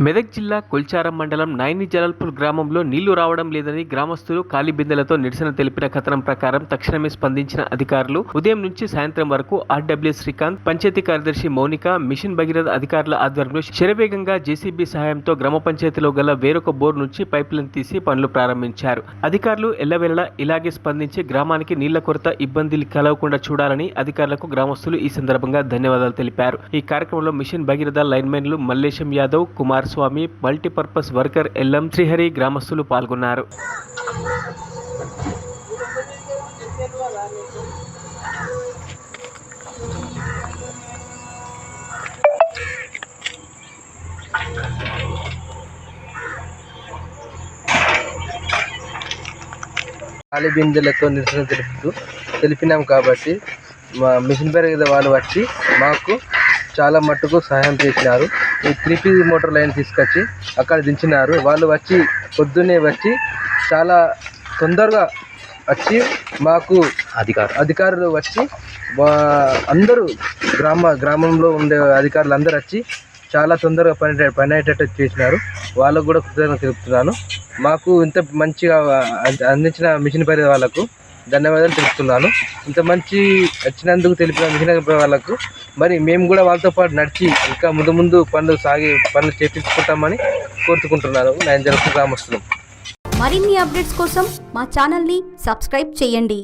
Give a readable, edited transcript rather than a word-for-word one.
మెదక్ జిల్లా కొల్చారం మండలం నైని జలాల్పూర్ గ్రామంలో నీళ్లు రావడం లేదని గ్రామస్తులు ఖాళీ బిందెలతో నిరసన తెలిపిన కథనం ప్రకారం తక్షణమే స్పందించిన అధికారులు ఉదయం నుంచి సాయంత్రం వరకు ఆర్డబ్ల్యూ శ్రీకాంత్, పంచాయతీ కార్యదర్శి మౌనిక, మిషన్ భగీరథ అధికారుల ఆధ్వర్యంలో శరవేగంగా జేసీబీ సహాయంతో గ్రామ పంచాయతీలో గల వేరొక బోర్ నుంచి పైపులను తీసి పనులు ప్రారంభించారు. అధికారులు ఎల్లవేళలా ఇలాగే స్పందించి గ్రామానికి నీళ్ల కొరత ఇబ్బందులు కలగకుండా చూడాలని అధికారులకు గ్రామస్తులు ఈ సందర్భంగా ధన్యవాదాలు తెలిపారు. ఈ కార్యక్రమంలో మిషన్ భగీరథ లైన్మెన్లు మల్లేశం యాదవ్, కుమార్ స్వామి, మల్టీపర్పస్ వర్కర్ ఎల్ఎం శ్రీహరి గ్రామస్తులు పాల్గొన్నారు. ఖాళీ బిందెలతో నిరసన తెలిపినాం కాబట్టి మా మిషన్ భగీరథ వాళ్ళు వచ్చి మాకు చాలా మట్టుకు సహాయం చేసినారు. ఈ 3P మోటార్ లైన్ తీసుకొచ్చి అక్కడ దించినారు. వాళ్ళు వచ్చి పొద్దున్నే వచ్చి చాలా తొందరగా వచ్చి మాకు అధికారులు వచ్చి అందరూ గ్రామంలో ఉండే అధికారులు అందరూ వచ్చి చాలా తొందరగా పని అయ్యేటట్టు చేసినారు. వాళ్ళకు కూడా కృతజ్ఞతలు తెలుపుతున్నాను. మాకు ఇంత మంచిగా అందించిన మిషన్ భగీరథ వాళ్ళకు ధన్యవాదాలు తెలుపుతున్నాను. ఇంత మంచి వచ్చినందుకు తెలిపిన మిషన్ భగీరథ వాళ్ళకు మరి మేము కూడా వాళ్ళతో పాటు నడిచి ఇంకా ముందు పనులు చేపించుకుంటామని కోరుకుంటున్నాను. నైని జలాల్పూర్ గ్రామస్తులు. మరిన్ని అప్డేట్స్ కోసం మా ఛానల్ని సబ్స్క్రైబ్ చేయండి.